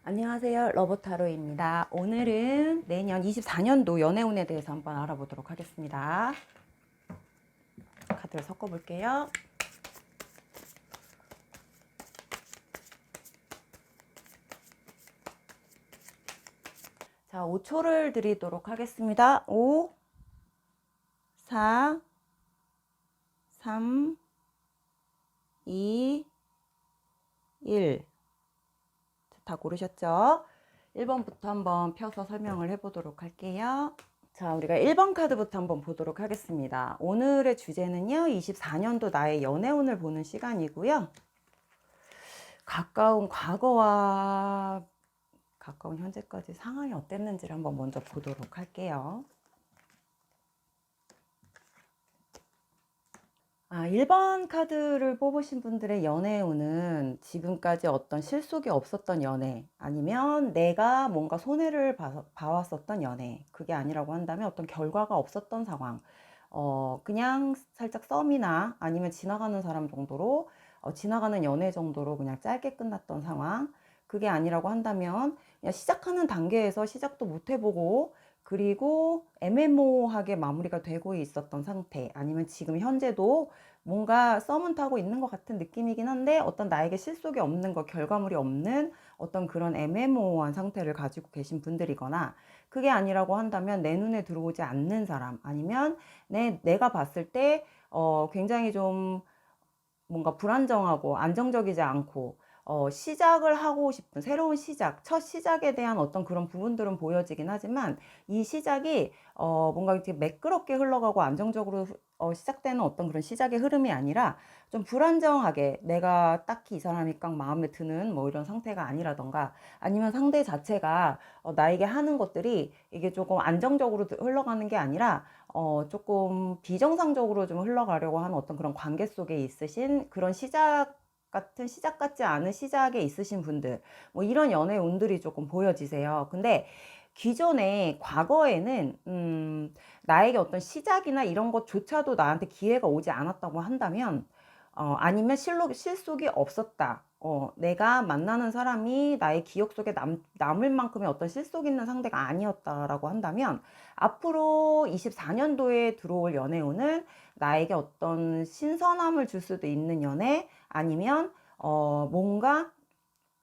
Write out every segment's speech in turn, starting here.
안녕하세요. 러브타로입니다. 오늘은 내년 24년도 연애운에 대해서 한번 알아보도록 하겠습니다. 카드를 섞어 볼게요. 자, 5초를 드리도록 하겠습니다. 5, 4, 3, 2, 1. 다 고르셨죠? 1번부터 한번 펴서 설명을 해보도록 할게요. 자, 우리가 1번 카드부터 한번 보도록 하겠습니다. 오늘의 주제는요, 24년도 나의 연애운을 보는 시간이고요. 가까운 과거와 가까운 현재까지 상황이 어땠는지를 한번 먼저 보도록 할게요. 1번 카드를 뽑으신 분들의 연애운은 지금까지 어떤 실속이 없었던 연애, 아니면 내가 뭔가 손해를 봐왔었던 연애, 그게 아니라고 한다면 어떤 결과가 없었던 상황, 그냥 살짝 썸이나 아니면 지나가는 사람 정도로, 지나가는 연애 정도로 그냥 짧게 끝났던 상황, 그게 아니라고 한다면 그냥 시작하는 단계에서 시작도 못 해보고 그리고 애매모호하게 마무리가 되고 있었던 상태, 아니면 지금 현재도 뭔가 썸은 타고 있는 것 같은 느낌이긴 한데 어떤 나에게 실속이 없는 것, 결과물이 없는 어떤 그런 애매모호한 상태를 가지고 계신 분들이거나, 그게 아니라고 한다면 내 눈에 들어오지 않는 사람, 아니면 내가 봤을 때 굉장히 좀 뭔가 불안정하고 안정적이지 않고 시작을 하고 싶은 새로운 시작, 첫 시작에 대한 어떤 그런 부분들은 보여지긴 하지만 이 시작이 뭔가 이렇게 매끄럽게 흘러가고 안정적으로 시작되는 어떤 그런 시작의 흐름이 아니라 좀 불안정하게 내가 딱히 이 사람이 딱 마음에 드는 뭐 이런 상태가 아니라던가, 아니면 상대 자체가 나에게 하는 것들이 이게 조금 안정적으로 흘러가는 게 아니라 조금 비정상적으로 좀 흘러가려고 하는 어떤 그런 관계 속에 있으신 그런 시작 같지 않은 시작에 있으신 분들, 뭐 이런 연애 운들이 조금 보여지세요. 근데 기존에 과거에는 나에게 어떤 시작이나 이런 것조차도 나한테 기회가 오지 않았다고 한다면, 아니면 실속이 없었다. 내가 만나는 사람이 나의 기억 속에 남을 만큼의 어떤 실속 있는 상대가 아니었다라고 한다면, 앞으로 24년도에 들어올 연애운은 나에게 어떤 신선함을 줄 수도 있는 연애, 아니면 뭔가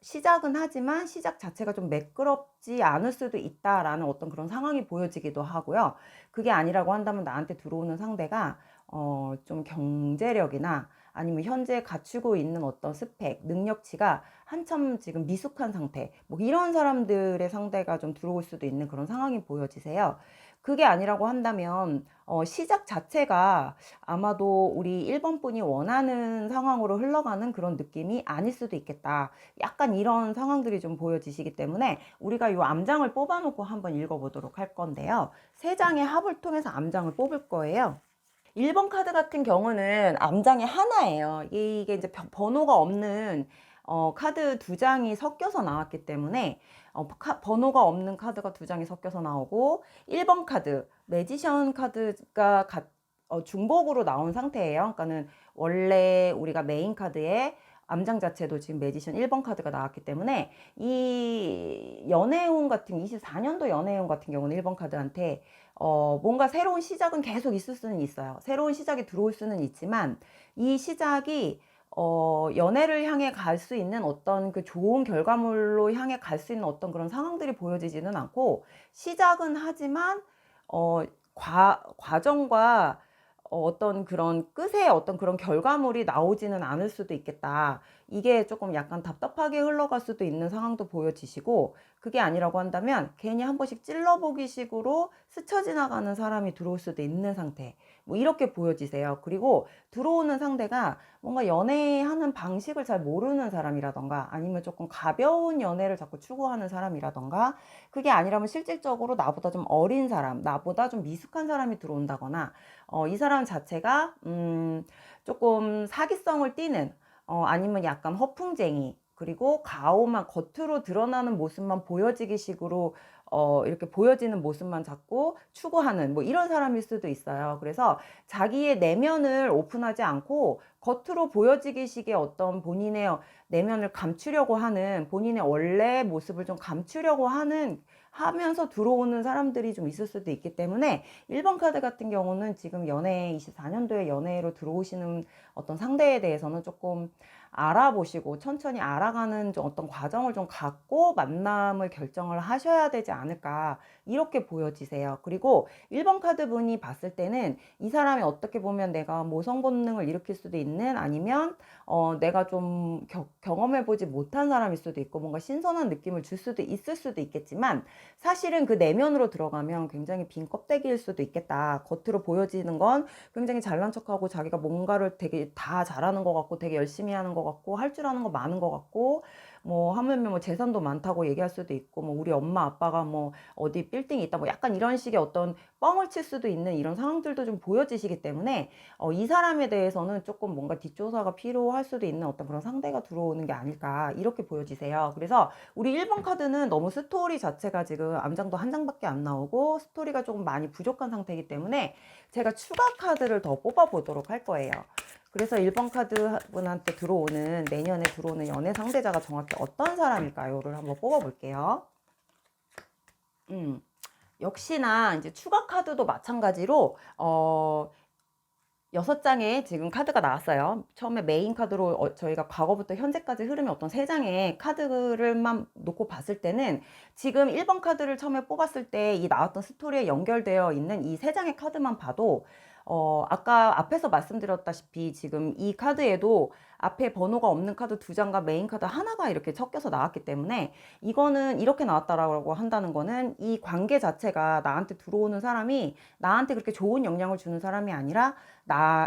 시작은 하지만 시작 자체가 좀 매끄럽지 않을 수도 있다라는 어떤 그런 상황이 보여지기도 하고요. 그게 아니라고 한다면 나한테 들어오는 상대가 좀 경제력이나 아니면 현재 갖추고 있는 어떤 스펙, 능력치가 한참 지금 미숙한 상태, 뭐 이런 사람들의 상대가 좀 들어올 수도 있는 그런 상황이 보여지세요. 그게 아니라고 한다면 시작 자체가 아마도 우리 1번 분이 원하는 상황으로 흘러가는 그런 느낌이 아닐 수도 있겠다. 약간 이런 상황들이 좀 보여지시기 때문에 우리가 이 암장을 뽑아놓고 한번 읽어보도록 할 건데요. 세 장의 합을 통해서 암장을 뽑을 거예요. 1번 카드 같은 경우는 암장이 하나예요. 이게 이제 번호가 없는 카드 두 장이 섞여서 나왔기 때문에 번호가 없는 카드가 두 장이 섞여서 나오고, 1번 카드 매지션 카드가 중복으로 나온 상태예요. 그러니까는 원래 우리가 메인 카드에 암장 자체도 지금 매지션 1번 카드가 나왔기 때문에 이 연애운 같은 24년도 연애운 같은 경우는 1번 카드한테 뭔가 새로운 시작은 계속 있을 수는 있어요. 새로운 시작이 들어올 수는 있지만 이 시작이 연애를 향해 갈 수 있는 어떤 그 좋은 결과물로 향해 갈 수 있는 어떤 그런 상황들이 보여지지는 않고, 시작은 하지만 과정과 어떤 그런 끝에 어떤 그런 결과물이 나오지는 않을 수도 있겠다. 이게 조금 약간 답답하게 흘러갈 수도 있는 상황도 보여지시고, 그게 아니라고 한다면 괜히 한 번씩 찔러보기 식으로 스쳐 지나가는 사람이 들어올 수도 있는 상태, 뭐 이렇게 보여지세요. 그리고 들어오는 상대가 뭔가 연애하는 방식을 잘 모르는 사람이라던가, 아니면 조금 가벼운 연애를 자꾸 추구하는 사람이라던가, 그게 아니라면 실질적으로 나보다 좀 어린 사람, 나보다 좀 미숙한 사람이 들어온다거나, 이 사람 자체가 조금 사기성을 띠는, 아니면 약간 허풍쟁이, 그리고 가오만 겉으로 드러나는 모습만 보여지기 식으로 이렇게 보여지는 모습만 자꾸 추구하는 뭐 이런 사람일 수도 있어요. 그래서 자기의 내면을 오픈하지 않고 겉으로 보여지기 식의 어떤 본인의 내면을 감추려고 하는, 본인의 원래 모습을 좀 감추려고 하면서 들어오는 사람들이 좀 있을 수도 있기 때문에 1번 카드 같은 경우는 지금 연애, 24년도에 연애로 들어오시는 어떤 상대에 대해서는 조금 알아보시고 천천히 알아가는 좀 어떤 과정을 좀 갖고 만남을 결정을 하셔야 되지 않을까, 이렇게 보여지세요. 그리고 1번 카드 분이 봤을 때는 이 사람이 어떻게 보면 내가 모성 본능을 일으킬 수도 있는, 아니면 내가 좀 경험해보지 못한 사람일 수도 있고 뭔가 신선한 느낌을 줄 수도 있을 수도 있겠지만, 사실은 그 내면으로 들어가면 굉장히 빈 껍데기일 수도 있겠다. 겉으로 보여지는 건 굉장히 잘난 척하고 자기가 뭔가를 되게 다 잘하는 것 같고 되게 열심히 하는 것 같고 할 줄 아는 거 많은 것 같고, 뭐 하물며 뭐 재산도 많다고 얘기할 수도 있고, 뭐 우리 엄마 아빠가 뭐 어디 빌딩이 있다, 뭐 약간 이런 식의 어떤 뻥을 칠 수도 있는 이런 상황들도 좀 보여지시기 때문에 이 사람에 대해서는 조금 뭔가 뒷조사가 필요할 수도 있는 어떤 그런 상대가 들어오는 게 아닐까, 이렇게 보여지세요. 그래서 우리 1번 카드는 너무 스토리 자체가 지금 암장도 한 장밖에 안 나오고 스토리가 조금 많이 부족한 상태이기 때문에 제가 추가 카드를 더 뽑아 보도록 할 거예요. 그래서 1번 카드 분한테 들어오는, 내년에 들어오는 연애 상대자가 정확히 어떤 사람일까요?를 한번 뽑아 볼게요. 역시나 이제 추가 카드도 마찬가지로 6장의 지금 카드가 나왔어요. 처음에 메인 카드로 저희가 과거부터 현재까지 흐름이 어떤 3장의 카드를만 놓고 봤을 때는 지금 1번 카드를 처음에 뽑았을 때 이 나왔던 스토리에 연결되어 있는 이 3장의 카드만 봐도 아까 앞에서 말씀드렸다시피 지금 이 카드에도 앞에 번호가 없는 카드 2장과 메인 카드 하나가 이렇게 섞여서 나왔기 때문에, 이거는 이렇게 나왔다라고 한다는 거는 이 관계 자체가 나한테 들어오는 사람이 나한테 그렇게 좋은 영향을 주는 사람이 아니라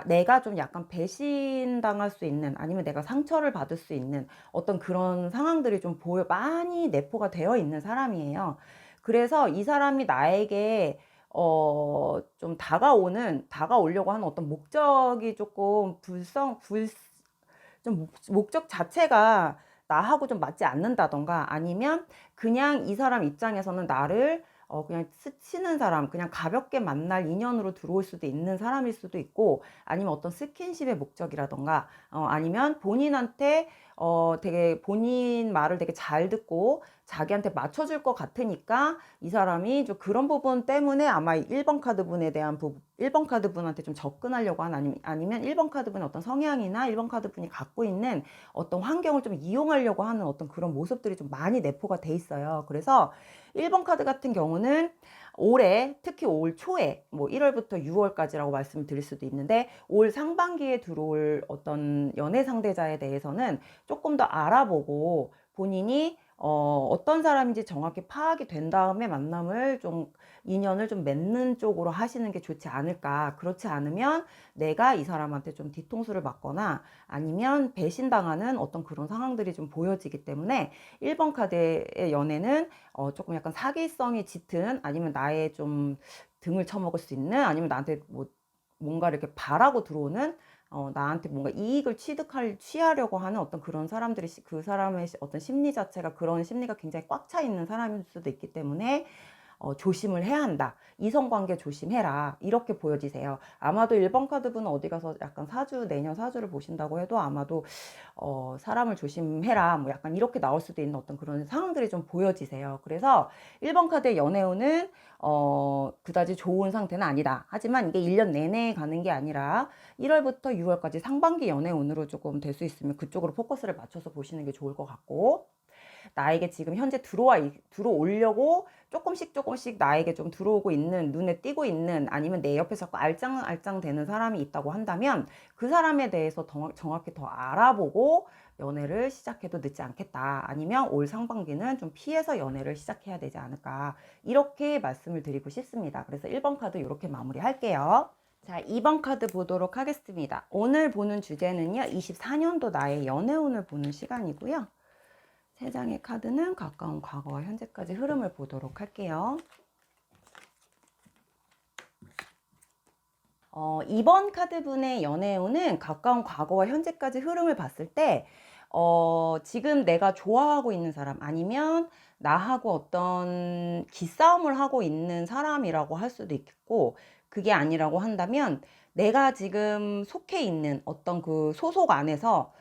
내가 좀 약간 배신당할 수 있는, 아니면 내가 상처를 받을 수 있는 어떤 그런 상황들이 좀 많이 내포가 되어 있는 사람이에요. 그래서 이 사람이 나에게 좀 다가오려고 하는 어떤 목적이 조금 좀 목적 자체가 나하고 좀 맞지 않는다던가, 아니면 그냥 이 사람 입장에서는 나를 그냥 스치는 사람, 그냥 가볍게 만날 인연으로 들어올 수도 있는 사람일 수도 있고, 아니면 어떤 스킨십의 목적이라던가, 아니면 본인한테 되게 본인 말을 되게 잘 듣고 자기한테 맞춰줄 것 같으니까 이 사람이 좀 그런 부분 때문에 아마 1번 카드 분에 대한 1번 카드 분한테 좀 접근하려고 하는, 아니면 1번 카드 분의 어떤 성향이나 1번 카드 분이 갖고 있는 어떤 환경을 좀 이용하려고 하는 어떤 그런 모습들이 좀 많이 내포가 돼 있어요. 그래서 1번 카드 같은 경우는 올해, 특히 올 초에 뭐 1월부터 6월까지라고 말씀을 드릴 수도 있는데, 올 상반기에 들어올 어떤 연애 상대자에 대해서는 조금 더 알아보고 본인이 어떤 사람인지 정확히 파악이 된 다음에 인연을 좀 맺는 쪽으로 하시는 게 좋지 않을까. 그렇지 않으면 내가 이 사람한테 좀 뒤통수를 맞거나 아니면 배신당하는 어떤 그런 상황들이 좀 보여지기 때문에 1번 카드의 연애는 조금 약간 사기성이 짙은, 아니면 나의 좀 등을 쳐먹을 수 있는, 아니면 나한테 뭔가 이렇게 바라고 들어오는, 나한테 뭔가 이익을 취하려고 하는 어떤 그런 사람들이, 그 사람의 어떤 심리 자체가 그런 심리가 굉장히 꽉 차 있는 사람일 수도 있기 때문에 조심을 해야 한다. 이성관계 조심해라. 이렇게 보여지세요. 아마도 1번 카드분은 어디 가서 약간 내년 사주를 보신다고 해도 아마도 사람을 조심해라. 뭐 약간 이렇게 나올 수도 있는 어떤 그런 상황들이 좀 보여지세요. 그래서 1번 카드의 연애운은 그다지 좋은 상태는 아니다. 하지만 이게 1년 내내 가는 게 아니라 1월부터 6월까지 상반기 연애운으로 조금 될 수 있으면 그쪽으로 포커스를 맞춰서 보시는 게 좋을 것 같고, 나에게 지금 현재 들어오려고 조금씩 나에게 좀 들어오고 있는, 눈에 띄고 있는, 아니면 내 옆에 자꾸 알짱알짱 되는 사람이 있다고 한다면 그 사람에 대해서 정확히 더 알아보고 연애를 시작해도 늦지 않겠다. 아니면 올 상반기는 좀 피해서 연애를 시작해야 되지 않을까. 이렇게 말씀을 드리고 싶습니다. 그래서 1번 카드 이렇게 마무리할게요. 자, 2번 카드 보도록 하겠습니다. 오늘 보는 주제는요, 24년도 나의 연애운을 보는 시간이고요. 3장의 카드는 가까운 과거와 현재까지 흐름을 보도록 할게요. 2번 카드분의 연애운은 가까운 과거와 현재까지 흐름을 봤을 때 지금 내가 좋아하고 있는 사람, 아니면 나하고 어떤 기싸움을 하고 있는 사람이라고 할 수도 있겠고, 그게 아니라고 한다면 내가 지금 속해 있는 어떤 그 소속 안에서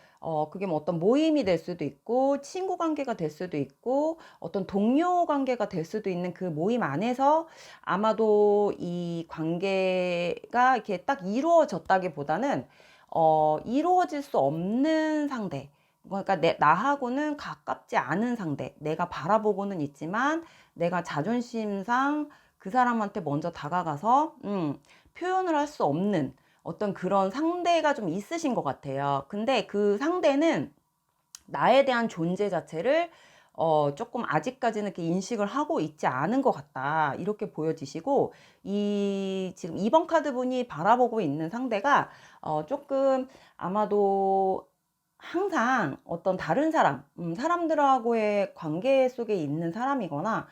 그게 뭐 어떤 모임이 될 수도 있고 친구 관계가 될 수도 있고 어떤 동료 관계가 될 수도 있는 그 모임 안에서 아마도 이 관계가 이렇게 딱 이루어졌다기보다는 이루어질 수 없는 상대, 그러니까 나하고는 가깝지 않은 상대, 내가 바라보고는 있지만 내가 자존심상 그 사람한테 먼저 다가가서 표현을 할 수 없는 어떤 그런 상대가 좀 있으신 것 같아요. 근데 그 상대는 나에 대한 존재 자체를 조금 아직까지는 이렇게 인식을 하고 있지 않은 것 같다, 이렇게 보여지시고, 지금 2번 카드 분이 바라보고 있는 상대가 조금 아마도 항상 어떤 다른 사람, 사람들하고의 관계 속에 있는 사람이거나,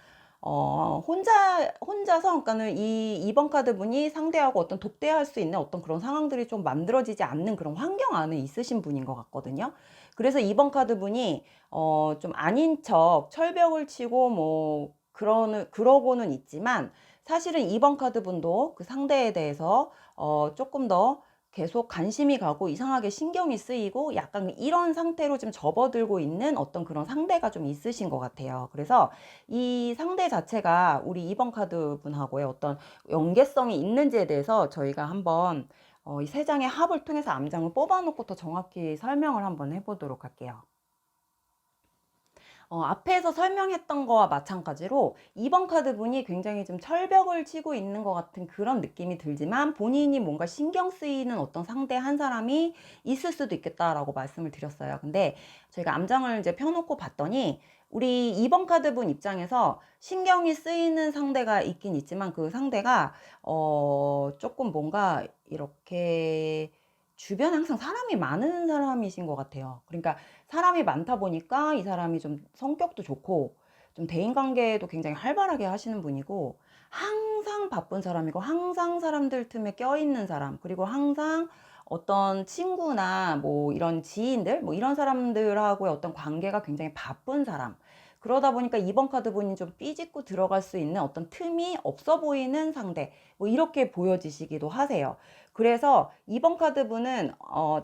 혼자서, 그러니까는 이 2번 카드 분이 상대하고 어떤 독대할 수 있는 어떤 그런 상황들이 좀 만들어지지 않는 그런 환경 안에 있으신 분인 것 같거든요. 그래서 2번 카드 분이, 좀 아닌 척 철벽을 치고 뭐, 그러고는 있지만, 사실은 2번 카드 분도 그 상대에 대해서, 조금 더 계속 관심이 가고 이상하게 신경이 쓰이고 약간 이런 상태로 좀 접어들고 있는 어떤 그런 상대가 좀 있으신 것 같아요. 그래서 이 상대 자체가 우리 2번 카드 분하고의 어떤 연계성이 있는지에 대해서 저희가 한번 이 세 장의 합을 통해서 암장을 뽑아놓고 더 정확히 설명을 한번 해보도록 할게요. 앞에서 설명했던 거와 마찬가지로 2번 카드 분이 굉장히 좀 철벽을 치고 있는 것 같은 그런 느낌이 들지만, 본인이 뭔가 신경 쓰이는 어떤 상대 한 사람이 있을 수도 있겠다라고 말씀을 드렸어요. 근데 저희가 암장을 이제 펴놓고 봤더니 우리 2번 카드 분 입장에서 신경이 쓰이는 상대가 있긴 있지만, 그 상대가 조금 뭔가 이렇게 주변에 항상 사람이 많은 사람이신 것 같아요. 그러니까 사람이 많다 보니까 이 사람이 좀 성격도 좋고 좀 대인관계도 굉장히 활발하게 하시는 분이고, 항상 바쁜 사람이고 항상 사람들 틈에 껴있는 사람, 그리고 항상 어떤 친구나 뭐 이런 지인들 뭐 이런 사람들하고의 어떤 관계가 굉장히 바쁜 사람, 그러다 보니까 2번 카드 분이 좀 삐짓고 들어갈 수 있는 어떤 틈이 없어 보이는 상대, 뭐 이렇게 보여지시기도 하세요. 그래서 2번 카드 분은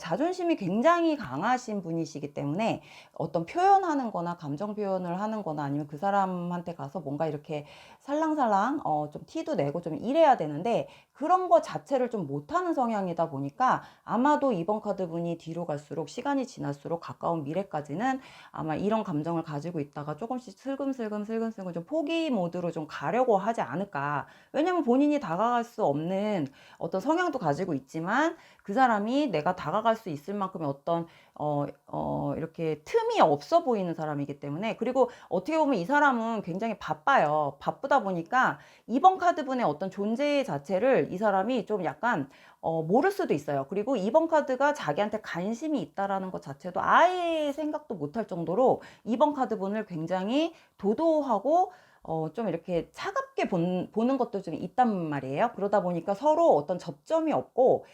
자존심이 굉장히 강하신 분이시기 때문에 어떤 표현하는 거나 감정 표현을 하는 거나 아니면 그 사람한테 가서 뭔가 이렇게 살랑살랑 좀 티도 내고 좀 이래야 되는데, 그런 거 자체를 좀 못하는 성향이다 보니까 아마도 2번 카드 분이 뒤로 갈수록, 시간이 지날수록 가까운 미래까지는 아마 이런 감정을 가지고 있다가 조금씩 슬금슬금 좀 포기 모드로 좀 가려고 하지 않을까. 왜냐면 본인이 다가갈 수 없는 어떤 성향도 가지고 있지만 그 사람이 내가 다가갈 수 있을 만큼의 어떤 이렇게 틈이 없어 보이는 사람이기 때문에, 그리고 어떻게 보면 이 사람은 굉장히 바빠요. 바쁘다 보니까 2번 카드 분의 어떤 존재 자체를 이 사람이 좀 약간 모를 수도 있어요. 그리고 2번 카드가 자기한테 관심이 있다라는 것 자체도 아예 생각도 못할 정도로 2번 카드 분을 굉장히 도도하고 좀 이렇게 차갑게 보는 것도 좀 있단 말이에요. 그러다 보니까 서로 어떤 접점이 없고,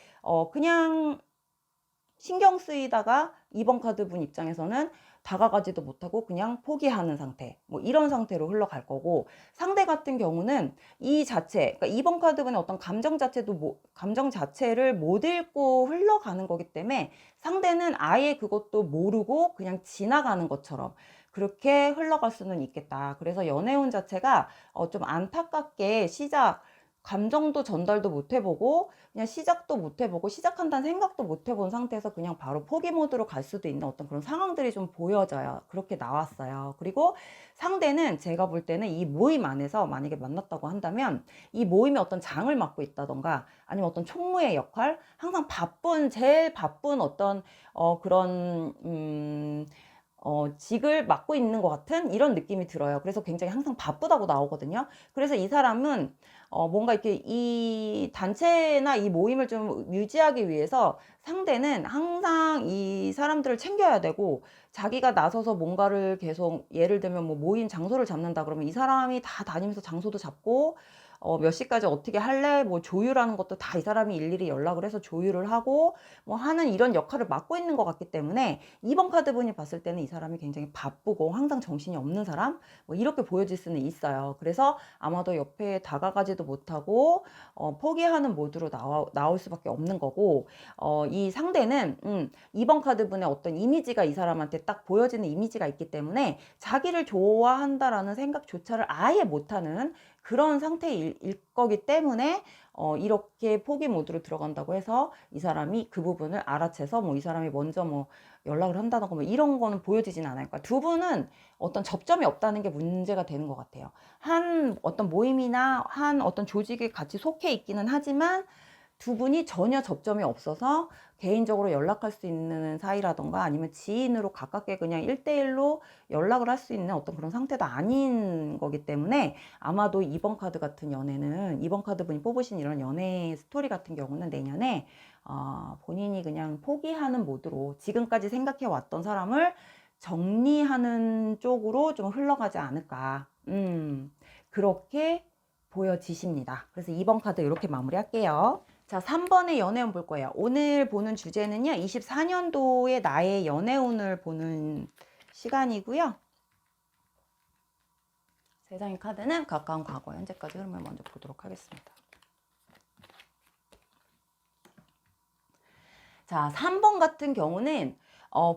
그냥 신경 쓰이다가 2번 카드 분 입장에서는 다가가지도 못하고 그냥 포기하는 상태, 뭐 이런 상태로 흘러갈 거고, 상대 같은 경우는 이 자체, 그러니까 2번 카드 분의 어떤 감정 자체를 못 읽고 흘러가는 거기 때문에 상대는 아예 그것도 모르고 그냥 지나가는 것처럼 그렇게 흘러갈 수는 있겠다. 그래서 연애운 자체가 좀 안타깝게 감정도 전달도 못 해보고 그냥 시작도 못 해보고 시작한다는 생각도 못 해본 상태에서 그냥 바로 포기 모드로 갈 수도 있는 어떤 그런 상황들이 좀 보여져요. 그렇게 나왔어요. 그리고 상대는 제가 볼 때는 이 모임 안에서 만약에 만났다고 한다면 이 모임의 어떤 장을 맡고 있다던가 아니면 어떤 총무의 역할, 항상 제일 바쁜 어떤 그런 직을 맡고 있는 것 같은 이런 느낌이 들어요. 그래서 굉장히 항상 바쁘다고 나오거든요. 그래서 이 사람은 뭔가 이렇게 이 단체나 이 모임을 좀 유지하기 위해서 상대는 항상 이 사람들을 챙겨야 되고, 자기가 나서서 뭔가를 계속, 예를 들면 뭐 모임 장소를 잡는다 그러면 이 사람이 다 다니면서 장소도 잡고 몇 시까지 어떻게 할래? 뭐 조율하는 것도 다 이 사람이 일일이 연락을 해서 조율을 하고 뭐 하는 이런 역할을 맡고 있는 것 같기 때문에 2번 카드분이 봤을 때는 이 사람이 굉장히 바쁘고 항상 정신이 없는 사람 뭐 이렇게 보여질 수는 있어요. 그래서 아마도 옆에 다가가지도 못하고 포기하는 모드로 나올 수밖에 없는 거고 이 상대는 2번 카드분의 어떤 이미지가 이 사람한테 딱 보여지는 이미지가 있기 때문에 자기를 좋아한다라는 생각조차를 아예 못하는 그런 상태일 거기 때문에 이렇게 포기 모드로 들어간다고 해서 이 사람이 그 부분을 알아채서 뭐 이 사람이 먼저 뭐 연락을 한다던가 뭐 이런 거는 보여지진 않을 거야. 두 분은 어떤 접점이 없다는 게 문제가 되는 것 같아요. 한 어떤 모임이나 한 어떤 조직에 같이 속해 있기는 하지만 두 분이 전혀 접점이 없어서 개인적으로 연락할 수 있는 사이라던가 아니면 지인으로 가깝게 그냥 1대1로 연락을 할 수 있는 어떤 그런 상태도 아닌 거기 때문에 아마도 2번 카드 같은 연애는 2번 카드 분이 뽑으신 이런 연애 스토리 같은 경우는 내년에 본인이 그냥 포기하는 모드로 지금까지 생각해 왔던 사람을 정리하는 쪽으로 좀 흘러가지 않을까 그렇게 보여지십니다. 그래서 2번 카드 이렇게 마무리할게요. 자, 3번의 연애운 볼 거예요. 오늘 보는 주제는요, 24년도의 나의 연애운을 보는 시간이고요. 세상의 카드는 가까운 과거, 현재까지 흐름을 먼저 보도록 하겠습니다. 자, 3번 같은 경우는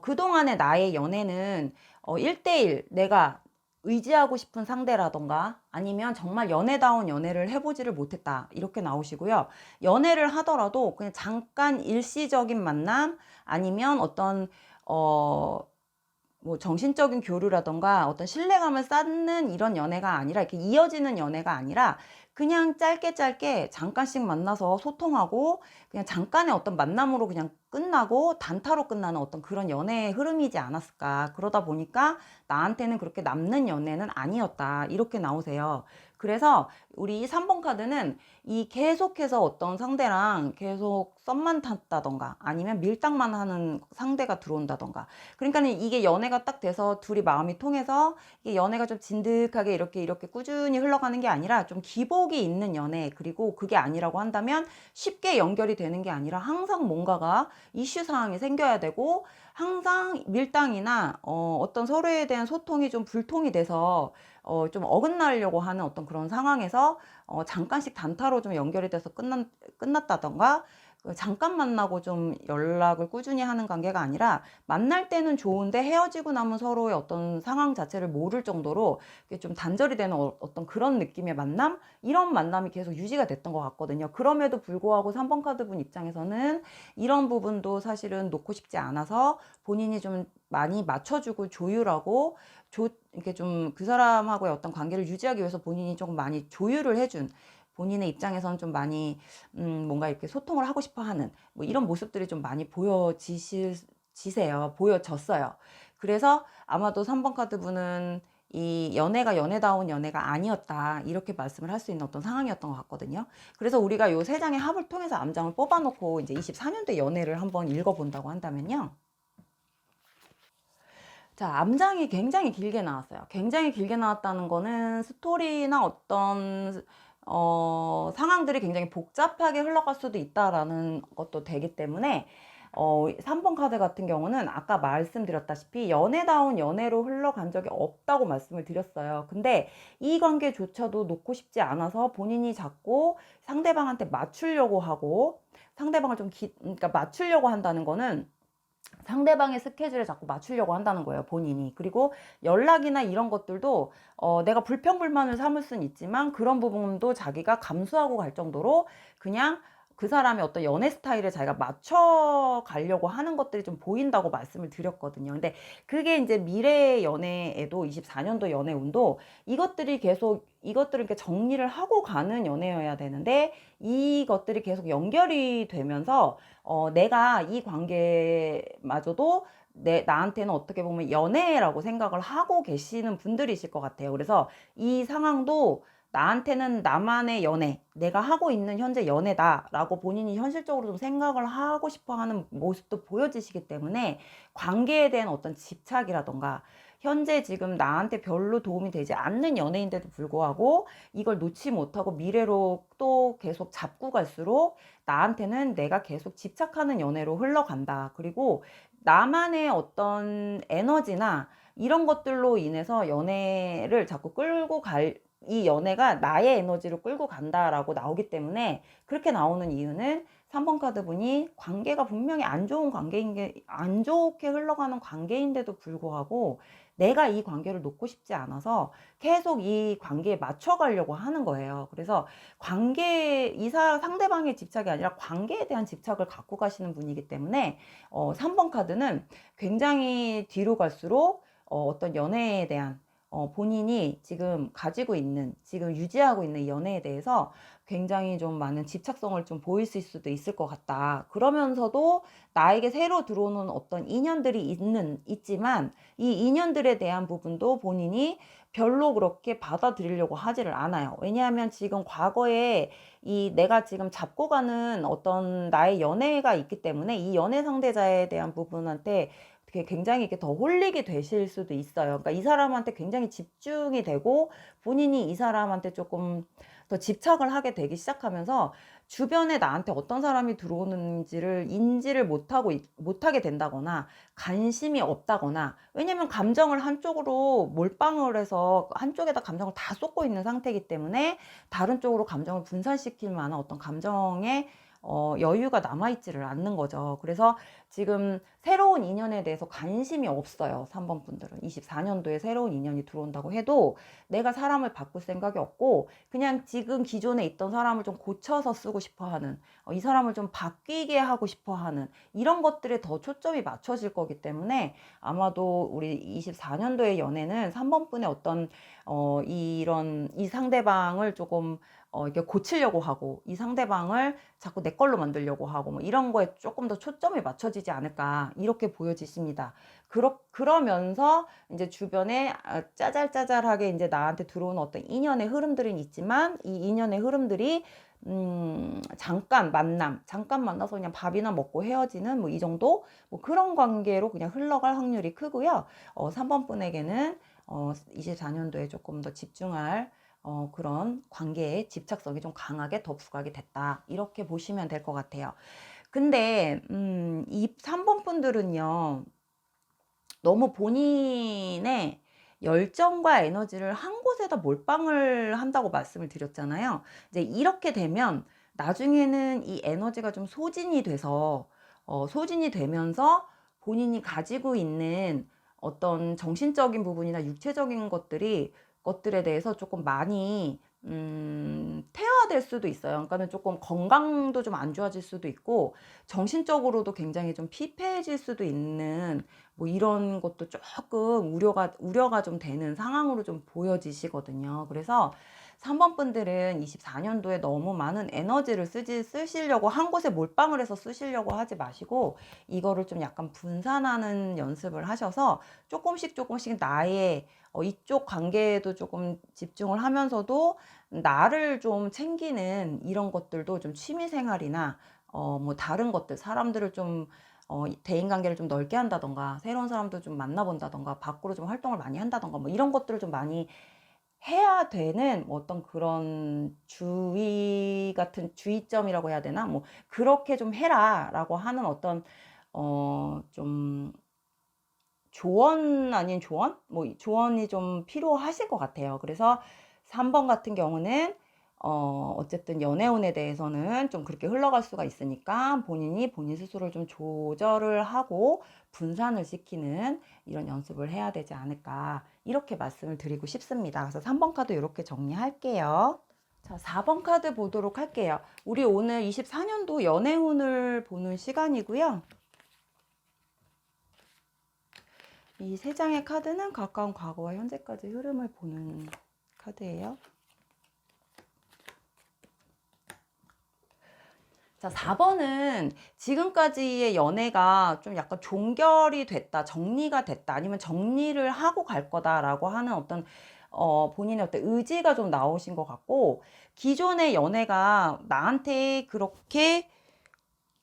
그동안의 나의 연애는 1대1 내가 의지하고 싶은 상대라던가 아니면 정말 연애다운 연애를 해보지를 못했다 이렇게 나오시고요. 연애를 하더라도 그냥 잠깐 일시적인 만남 아니면 어떤 뭐 정신적인 교류라던가 어떤 신뢰감을 쌓는 이런 연애가 아니라 이렇게 이어지는 연애가 아니라 그냥 짧게 잠깐씩 만나서 소통하고 그냥 잠깐의 어떤 만남으로 그냥 끝나고 단타로 끝나는 어떤 그런 연애의 흐름이지 않았을까. 그러다 보니까 나한테는 그렇게 남는 연애는 아니었다. 이렇게 나오세요. 그래서 우리 3번 카드는 이 계속해서 어떤 상대랑 계속 썸만 탔다던가 아니면 밀당만 하는 상대가 들어온다던가 그러니까는 이게 연애가 딱 돼서 둘이 마음이 통해서 이게 연애가 좀 진득하게 이렇게 꾸준히 흘러가는 게 아니라 좀 기복이 있는 연애 그리고 그게 아니라고 한다면 쉽게 연결이 되는 게 아니라 항상 뭔가가 이슈 사항이 생겨야 되고 항상 밀당이나 어떤 서로에 대한 소통이 좀 불통이 돼서 좀 어긋나려고 하는 어떤 그런 상황에서 잠깐씩 단타로 좀 연결이 돼서 끝났다던가 잠깐 만나고 좀 연락을 꾸준히 하는 관계가 아니라 만날 때는 좋은데 헤어지고 나면 서로의 어떤 상황 자체를 모를 정도로 좀 단절이 되는 어떤 그런 느낌의 만남? 이런 만남이 계속 유지가 됐던 것 같거든요. 그럼에도 불구하고 3번 카드분 입장에서는 이런 부분도 사실은 놓고 싶지 않아서 본인이 좀 많이 맞춰주고 조율하고 이렇게 좀 그 사람하고의 어떤 관계를 유지하기 위해서 본인이 조금 많이 조율을 해준 본인의 입장에서는 좀 많이 뭔가 이렇게 소통을 하고 싶어 하는 뭐 이런 모습들이 좀 많이 보여졌어요. 그래서 아마도 3번 카드 분은 이 연애가 연애다운 연애가 아니었다 이렇게 말씀을 할 수 있는 어떤 상황이었던 것 같거든요. 그래서 우리가 요 세 장의 합을 통해서 암장을 뽑아놓고 이제 24년도 연애를 한번 읽어본다고 한다면요. 자, 암장이 굉장히 길게 나왔어요. 굉장히 길게 나왔다는 거는 스토리나 어떤 상황들이 굉장히 복잡하게 흘러갈 수도 있다라는 것도 되기 때문에 3번 카드 같은 경우는 아까 말씀드렸다시피 연애다운 연애로 흘러간 적이 없다고 말씀을 드렸어요. 근데 이 관계조차도 놓고 싶지 않아서 본인이 자꾸 상대방한테 맞추려고 하고 상대방을 그러니까 맞추려고 한다는 거는 상대방의 스케줄에 자꾸 맞추려고 한다는 거예요, 본인이. 그리고 연락이나 이런 것들도 내가 불평불만을 삼을 수는 있지만 그런 부분도 자기가 감수하고 갈 정도로 그냥 그 사람의 어떤 연애 스타일에 자기가 맞춰 가려고 하는 것들이 좀 보인다고 말씀을 드렸거든요. 근데 그게 이제 미래의 연애에도 24년도 연애 운도 이것들이 계속 이것들을 이렇게 정리를 하고 가는 연애여야 되는데 이것들이 계속 연결이 되면서 내가 이 관계마저도 나한테는 어떻게 보면 연애라고 생각을 하고 계시는 분들이실 것 같아요. 그래서 이 상황도 나한테는 나만의 연애, 내가 하고 있는 현재 연애다라고 본인이 현실적으로 좀 생각을 하고 싶어 하는 모습도 보여지시기 때문에 관계에 대한 어떤 집착이라던가 현재 지금 나한테 별로 도움이 되지 않는 연애인데도 불구하고 이걸 놓지 못하고 미래로 또 계속 잡고 갈수록 나한테는 내가 계속 집착하는 연애로 흘러간다. 그리고 나만의 어떤 에너지나 이런 것들로 인해서 연애를 자꾸 끌고 이 연애가 나의 에너지로 끌고 간다라고 나오기 때문에, 그렇게 나오는 이유는 3번 카드 분이 관계가 분명히 안 좋은 관계인 게, 안 좋게 흘러가는 관계인데도 불구하고 내가 이 관계를 놓고 싶지 않아서 계속 이 관계에 맞춰가려고 하는 거예요. 그래서 상대방의 집착이 아니라 관계에 대한 집착을 갖고 가시는 분이기 때문에 3번 카드는 굉장히 뒤로 갈수록 어떤 연애에 대한 본인이 지금 가지고 있는, 지금 유지하고 있는 연애에 대해서 굉장히 좀 많은 집착성을 좀 보일 수도 있을 것 같다. 그러면서도 나에게 새로 들어오는 어떤 인연들이 있지만 이 인연들에 대한 부분도 본인이 별로 그렇게 받아들이려고 하지를 않아요. 왜냐하면 지금 과거에 내가 지금 잡고 가는 어떤 나의 연애가 있기 때문에 이 연애 상대자에 대한 부분한테 굉장히 이렇게 더 홀리게 되실 수도 있어요. 그러니까 이 사람한테 굉장히 집중이 되고 본인이 이 사람한테 조금 더 집착을 하게 되기 시작하면서 주변에 나한테 어떤 사람이 들어오는지를 인지를 못하게 된다거나 관심이 없다거나, 왜냐면 감정을 한쪽으로 몰빵을 해서 한쪽에다 감정을 다 쏟고 있는 상태이기 때문에 다른 쪽으로 감정을 분산시킬 만한 어떤 감정의 여유가 남아있지를 않는 거죠. 그래서 지금 새로운 인연에 대해서 관심이 없어요. 3번 분들은 24년도에 새로운 인연이 들어온다고 해도 내가 사람을 바꿀 생각이 없고 그냥 지금 기존에 있던 사람을 좀 고쳐서 쓰고 싶어 하는, 이 사람을 좀 바뀌게 하고 싶어 하는 이런 것들에 더 초점이 맞춰질 거기 때문에 아마도 우리 24년도의 연애는 3번 분의 어떤 이 상대방을 조금 이렇게 고치려고 하고 이 상대방을 자꾸 내 걸로 만들려고 하고 뭐 이런 거에 조금 더 초점이 맞춰지지 않을까, 이렇게 보여지십니다. 그러면서 이제 주변에 짜잘짜잘하게 이제 나한테 들어오는 어떤 인연의 흐름들은 있지만 이 인연의 흐름들이 잠깐 만나서 그냥 밥이나 먹고 헤어지는 뭐 이 정도, 뭐 그런 관계로 그냥 흘러갈 확률이 크고요. 3번 분에게는 24년도에 조금 더 집중할 그런 관계에 집착성이 좀 강하게 더 부각이 됐다. 이렇게 보시면 될 것 같아요. 근데 이 3번 분들은요, 너무 본인의 열정과 에너지를 한 곳에다 몰빵을 한다고 말씀을 드렸잖아요. 이제 이렇게 되면 나중에는 이 에너지가 좀 소진이 되면서 본인이 가지고 있는 어떤 정신적인 부분이나 육체적인 것들에 대해서 조금 많이 퇴화될 수도 있어요. 그러니까는 조금 건강도 좀 안 좋아질 수도 있고 정신적으로도 굉장히 좀 피폐해질 수도 있는, 뭐 이런 것도 조금 우려가 좀 되는 상황으로 좀 보여지시거든요. 그래서 3번 분들은 24년도에 너무 많은 에너지를 쓰시려고 한 곳에 몰빵을 해서 쓰시려고 하지 마시고 이거를 좀 약간 분산하는 연습을 하셔서 조금씩 나의 이쪽 관계에도 조금 집중을 하면서도 나를 좀 챙기는 이런 것들도 좀 취미생활이나 뭐 다른 것들, 사람들을 좀 대인관계를 좀 넓게 한다던가 새로운 사람들 좀 만나본다던가 밖으로 좀 활동을 많이 한다던가 뭐 이런 것들을 좀 많이 해야 되는 어떤 그런 주의점이라고 해야 되나, 뭐 그렇게 좀 해라 라고 하는 어떤 좀 조언 아닌 조언? 뭐 조언이 좀 필요하실 것 같아요. 그래서 3번 같은 경우는 어쨌든 연애운에 대해서는 좀 그렇게 흘러갈 수가 있으니까 본인 스스로를 좀 조절을 하고 분산을 시키는 이런 연습을 해야 되지 않을까, 이렇게 말씀을 드리고 싶습니다. 그래서 3번 카드 이렇게 정리할게요. 자, 4번 카드 보도록 할게요. 우리 오늘 24년도 연애운을 보는 시간이고요. 이 세 장의 카드는 가까운 과거와 현재까지 흐름을 보는 카드예요. 자, 4번은 지금까지의 연애가 좀 약간 종결이 됐다, 정리가 됐다, 아니면 정리를 하고 갈 거다라고 하는 어떤 본인의 어떤 의지가 좀 나오신 것 같고, 기존의 연애가 나한테 그렇게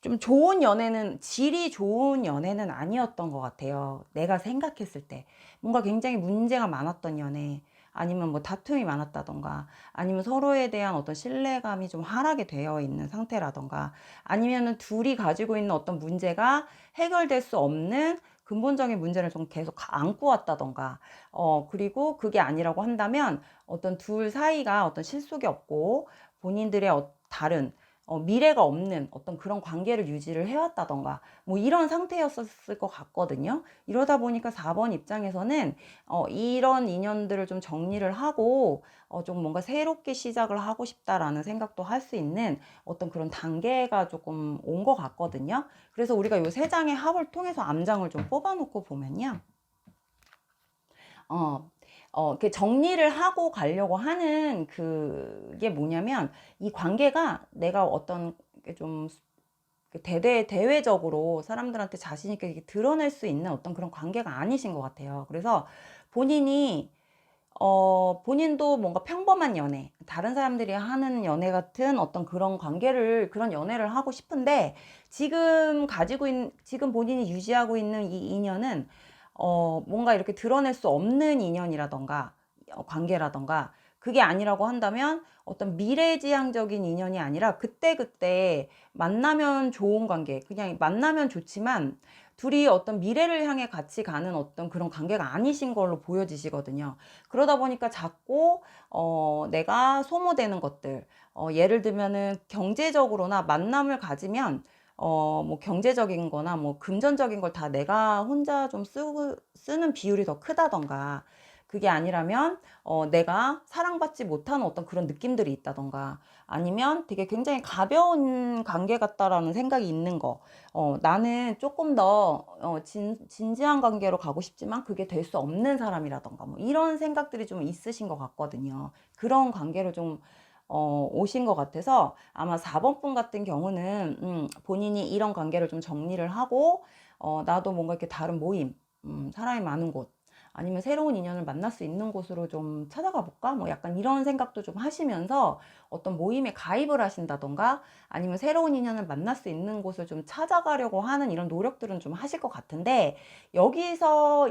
좀 좋은 연애는, 질이 좋은 연애는 아니었던 것 같아요. 내가 생각했을 때. 뭔가 굉장히 문제가 많았던 연애, 아니면 뭐 다툼이 많았다던가, 아니면 서로에 대한 어떤 신뢰감이 좀 하락이 되어 있는 상태라던가, 아니면은 둘이 가지고 있는 어떤 문제가 해결될 수 없는 근본적인 문제를 좀 계속 안고 왔다던가, 그리고 그게 아니라고 한다면 어떤 둘 사이가 어떤 실속이 없고 본인들의 다른 미래가 없는 어떤 그런 관계를 유지를 해왔다던가, 뭐 이런 상태였었을 것 같거든요. 이러다 보니까 4번 입장에서는 이런 인연들을 좀 정리를 하고 좀 뭔가 새롭게 시작을 하고 싶다라는 생각도 할 수 있는 어떤 그런 단계가 조금 온 것 같거든요. 그래서 우리가 요 세 장의 합을 통해서 암장을 좀 뽑아 놓고 보면요, 어, 이렇게 정리를 하고 가려고 하는 그게 뭐냐면, 이 관계가 내가 어떤 좀 대외적으로 사람들한테 자신 있게 이렇게 드러낼 수 있는 어떤 그런 관계가 아니신 것 같아요. 그래서 본인이 본인도 뭔가 평범한 연애, 다른 사람들이 하는 연애 같은 어떤 그런 관계를, 그런 연애를 하고 싶은데, 지금 본인이 유지하고 있는 이 인연은, 뭔가 이렇게 드러낼 수 없는 인연이라던가, 관계라던가, 그게 아니라고 한다면 어떤 미래지향적인 인연이 아니라 그때그때 만나면 좋은 관계, 그냥 만나면 좋지만 둘이 어떤 미래를 향해 같이 가는 어떤 그런 관계가 아니신 걸로 보여지시거든요. 그러다 보니까 자꾸 내가 소모되는 것들, 예를 들면은 경제적으로나 만남을 가지면 뭐 경제적인 거나 뭐 금전적인 걸 다 내가 혼자 좀 쓰는 비율이 더 크다던가, 그게 아니라면 내가 사랑받지 못하는 어떤 그런 느낌들이 있다던가, 아니면 되게 굉장히 가벼운 관계 같다라는 생각이 있는 거, 나는 조금 더 진지한 관계로 가고 싶지만 그게 될 수 없는 사람이라던가, 뭐 이런 생각들이 좀 있으신 것 같거든요. 그런 관계로 좀 오신 것 같아서, 아마 4번 분 같은 경우는 본인이 이런 관계를 좀 정리를 하고, 나도 뭔가 이렇게 다른 모임, 사람이 많은 곳, 아니면 새로운 인연을 만날 수 있는 곳으로 좀 찾아가 볼까? 뭐 약간 이런 생각도 좀 하시면서 어떤 모임에 가입을 하신다던가, 아니면 새로운 인연을 만날 수 있는 곳을 좀 찾아가려고 하는 이런 노력들은 좀 하실 것 같은데, 여기서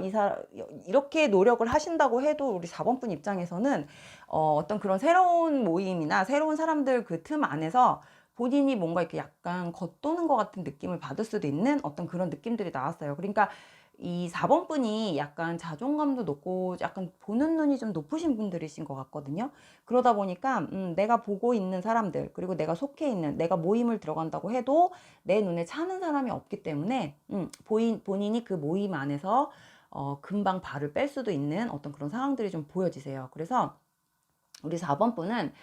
이렇게 노력을 하신다고 해도 우리 4번 분 입장에서는 어떤 그런 새로운 모임이나 새로운 사람들 그 틈 안에서 본인이 뭔가 이렇게 약간 겉도는 것 같은 느낌을 받을 수도 있는 어떤 그런 느낌들이 나왔어요. 그러니까 이 4번 분이 약간 자존감도 높고 약간 보는 눈이 좀 높으신 분들이신 것 같거든요. 그러다 보니까 내가 보고 있는 사람들, 그리고 내가 속해 있는, 내가 모임을 들어간다고 해도 내 눈에 차는 사람이 없기 때문에 본인이 그 모임 안에서 금방 발을 뺄 수도 있는 어떤 그런 상황들이 좀 보여지세요. 그래서 우리 4번 분은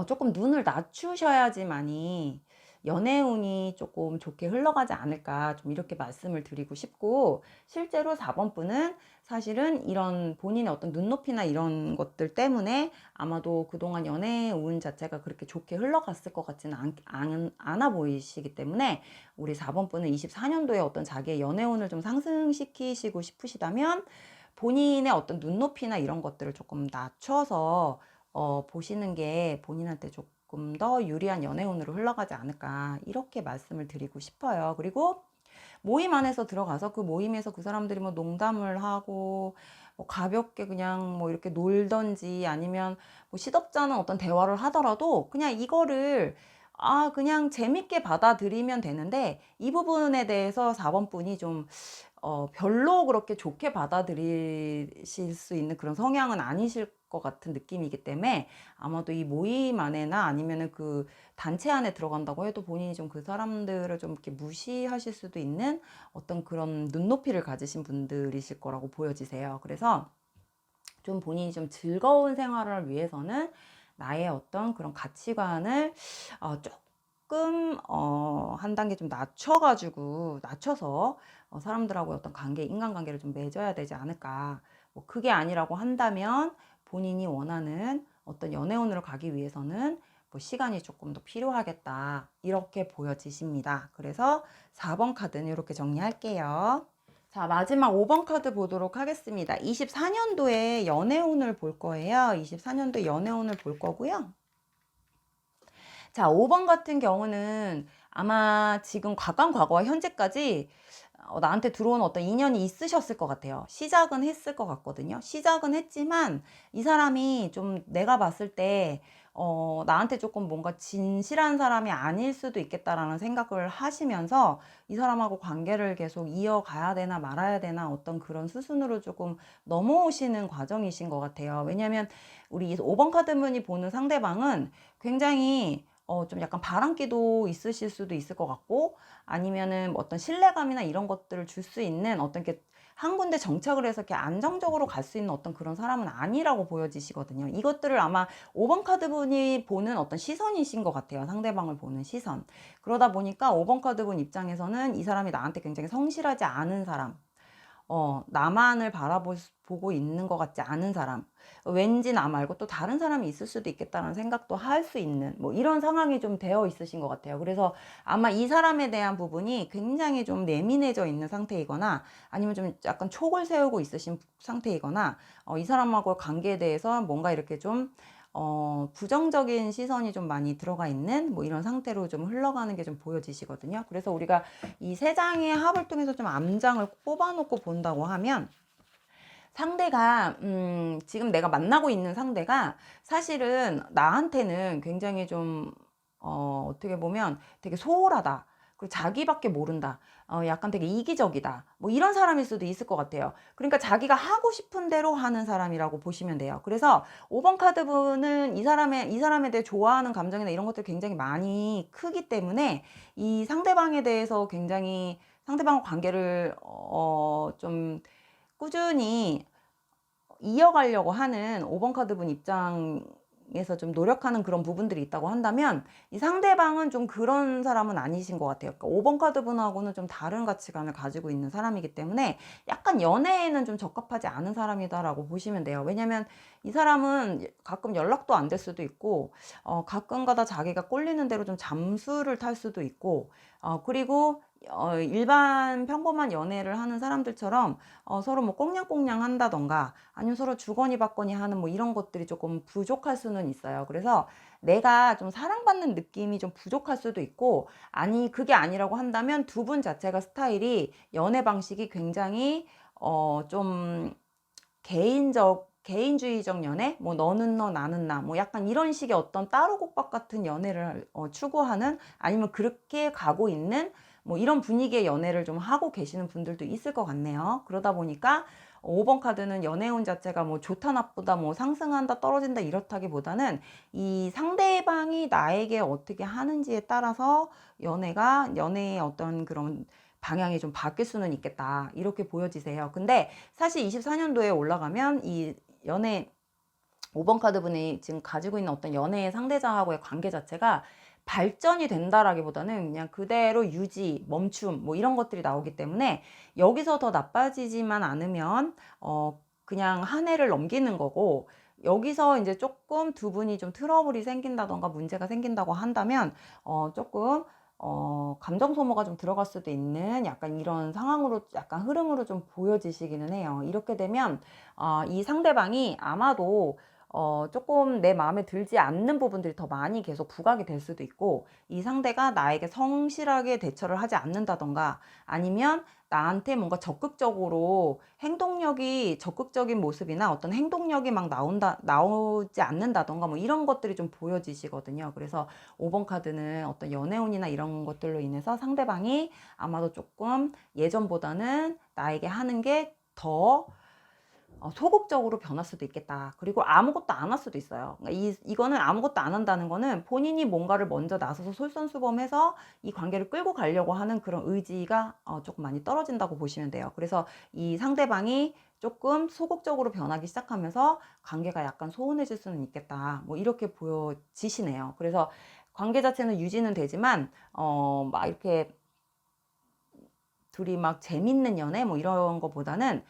조금 눈을 낮추셔야지만이 연애운이 조금 좋게 흘러가지 않을까, 좀 이렇게 말씀을 드리고 싶고, 실제로 4번 분은 사실은 이런 본인의 어떤 눈높이나 이런 것들 때문에 아마도 그동안 연애운 자체가 그렇게 좋게 흘러갔을 것 같지는 않아 보이시기 때문에, 우리 4번 분은 24년도에 어떤 자기의 연애운을 좀 상승시키시고 싶으시다면 본인의 어떤 눈높이나 이런 것들을 조금 낮춰서 보시는 게 본인한테 조금 더 유리한 연애운으로 흘러가지 않을까, 이렇게 말씀을 드리고 싶어요. 그리고 모임 안에서 들어가서 그 모임에서 그 사람들이 뭐 농담을 하고 뭐 가볍게 그냥 뭐 이렇게 놀던지, 아니면 뭐 시덥잖은 어떤 대화를 하더라도 그냥 이거를 그냥 재밌게 받아들이면 되는데, 이 부분에 대해서 4번 분이 좀 별로 그렇게 좋게 받아들이실 수 있는 그런 성향은 아니실 것 같은 느낌이기 때문에, 아마도 이 모임 안에나 아니면은 그 단체 안에 들어간다고 해도 본인이 좀 그 사람들을 좀 이렇게 무시하실 수도 있는 어떤 그런 눈높이를 가지신 분들이실 거라고 보여지세요. 그래서 좀 본인이 좀 즐거운 생활을 위해서는 나의 어떤 그런 가치관을 조금 한 단계 좀 낮춰서 사람들하고 어떤 인간관계를 좀 맺어야 되지 않을까. 뭐 그게 아니라고 한다면 본인이 원하는 어떤 연애운으로 가기 위해서는 뭐 시간이 조금 더 필요하겠다, 이렇게 보여지십니다. 그래서 4번 카드는 이렇게 정리할게요. 자, 마지막 5번 카드 보도록 하겠습니다. 24년도에 연애운을 볼 거예요. 24년도 연애운을 볼 거고요. 자, 5번 같은 경우는 아마 지금 과거와 현재까지 나한테 들어온 어떤 인연이 있으셨을 것 같아요. 시작은 했을 것 같거든요. 시작은 했지만 이 사람이 좀 내가 봤을 때 나한테 조금 뭔가 진실한 사람이 아닐 수도 있겠다라는 생각을 하시면서 이 사람하고 관계를 계속 이어가야 되나 말아야 되나 어떤 그런 수순으로 조금 넘어오시는 과정이신 것 같아요. 왜냐하면 우리 5번 카드문이 보는 상대방은 굉장히 좀 약간 바람기도 있으실 수도 있을 것 같고, 아니면은 어떤 신뢰감이나 이런 것들을 줄 수 있는 어떤 게 한 군데 정착을 해서 이렇게 안정적으로 갈 수 있는 어떤 그런 사람은 아니라고 보여지시거든요. 이것들을 아마 5번 카드분이 보는 어떤 시선이신 것 같아요. 상대방을 보는 시선. 그러다 보니까 5번 카드분 입장에서는 이 사람이 나한테 굉장히 성실하지 않은 사람, 나만을 바라보고 있는 것 같지 않은 사람, 왠지 나 말고 또 다른 사람이 있을 수도 있겠다는 생각도 할 수 있는 뭐 이런 상황이 좀 되어 있으신 것 같아요. 그래서 아마 이 사람에 대한 부분이 굉장히 좀 예민해져 있는 상태이거나 아니면 좀 약간 촉을 세우고 있으신 상태이거나 이 사람하고 관계에 대해서 뭔가 이렇게 좀 부정적인 시선이 좀 많이 들어가 있는 뭐 이런 상태로 좀 흘러가는 게 좀 보여지시거든요. 그래서 우리가 이 세 장의 합을 통해서 좀 암장을 뽑아놓고 본다고 하면, 상대가 지금 내가 만나고 있는 상대가 사실은 나한테는 굉장히 좀 어떻게 보면 되게 소홀하다, 그리고 자기밖에 모른다, 약간 되게 이기적이다, 뭐 이런 사람일 수도 있을 것 같아요. 그러니까 자기가 하고 싶은 대로 하는 사람이라고 보시면 돼요. 그래서 5번 카드분은 이 사람에 대해 좋아하는 감정이나 이런 것들이 굉장히 많이 크기 때문에 이 상대방에 대해서 굉장히 상대방과 관계를 좀 꾸준히 이어가려고 하는 5번 카드분 입장에서 좀 노력하는 그런 부분들이 있다고 한다면, 이 상대방은 좀 그런 사람은 아니신 것 같아요. 그러니까 5번 카드분하고는 좀 다른 가치관을 가지고 있는 사람이기 때문에 약간 연애에는 좀 적합하지 않은 사람이다라고 보시면 돼요. 왜냐면 이 사람은 가끔 연락도 안 될 수도 있고, 가끔가다 자기가 꼴리는 대로 좀 잠수를 탈 수도 있고, 그리고 일반 평범한 연애를 하는 사람들처럼 서로 뭐 꽁냥꽁냥 한다던가 아니면 서로 주거니 받거니 하는 뭐 이런 것들이 조금 부족할 수는 있어요. 그래서 내가 좀 사랑받는 느낌이 좀 부족할 수도 있고, 아니 그게 아니라고 한다면 두 분 자체가 스타일이, 연애 방식이 굉장히 좀 개인주의적 연애, 뭐 너는 너 나는 나, 뭐 약간 이런 식의 어떤 따로국밥 같은 연애를 추구하는, 아니면 그렇게 가고 있는 뭐 이런 분위기의 연애를 좀 하고 계시는 분들도 있을 것 같네요. 그러다 보니까 5번 카드는 연애운 자체가 뭐 좋다 나쁘다, 뭐 상승한다 떨어진다 이렇다기보다는 이 상대방이 나에게 어떻게 하는지에 따라서 연애의 어떤 그런 방향이 좀 바뀔 수는 있겠다, 이렇게 보여지세요. 근데 사실 24년도에 올라가면 이 연애 5번 카드분이 지금 가지고 있는 어떤 연애의 상대자하고의 관계 자체가 발전이 된다라기보다는 그냥 그대로 유지, 멈춤 뭐 이런 것들이 나오기 때문에, 여기서 더 나빠지지만 않으면 그냥 한 해를 넘기는 거고, 여기서 이제 조금 두 분이 좀 트러블이 생긴다던가 문제가 생긴다고 한다면 조금 감정 소모가 좀 들어갈 수도 있는 약간 이런 상황으로, 약간 흐름으로 좀 보여지시기는 해요. 이렇게 되면 이 상대방이 아마도 조금 내 마음에 들지 않는 부분들이 더 많이 계속 부각이 될 수도 있고, 이 상대가 나에게 성실하게 대처를 하지 않는다던가 아니면 나한테 뭔가 적극적인 모습이나 어떤 행동력이 막 나오지 않는다던가 뭐 이런 것들이 좀 보여지시거든요. 그래서 5번 카드는 어떤 연애운이나 이런 것들로 인해서 상대방이 아마도 조금 예전보다는 나에게 하는 게더 소극적으로 변할 수도 있겠다. 그리고 아무것도 안 할 수도 있어요. 그러니까 이거는 아무것도 안 한다는 거는 본인이 뭔가를 먼저 나서서 솔선수범해서 이 관계를 끌고 가려고 하는 그런 의지가 조금 많이 떨어진다고 보시면 돼요. 그래서 이 상대방이 조금 소극적으로 변하기 시작하면서 관계가 약간 소원해질 수는 있겠다, 뭐 이렇게 보여지시네요. 그래서 관계 자체는 유지는 되지만 막 이렇게 둘이 막 재밌는 연애 뭐 이런 거보다는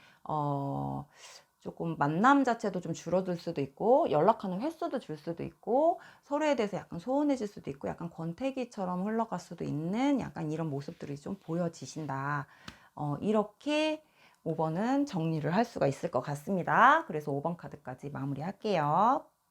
조금 만남 자체도 좀 줄어들 수도 있고, 연락하는 횟수도 줄 수도 있고, 서로에 대해서 약간 소원해질 수도 있고, 약간 권태기처럼 흘러갈 수도 있는 약간 이런 모습들이 좀 보여지신다. 이렇게 5번은 정리를 할 수가 있을 것 같습니다. 그래서 5번 카드까지 마무리할게요.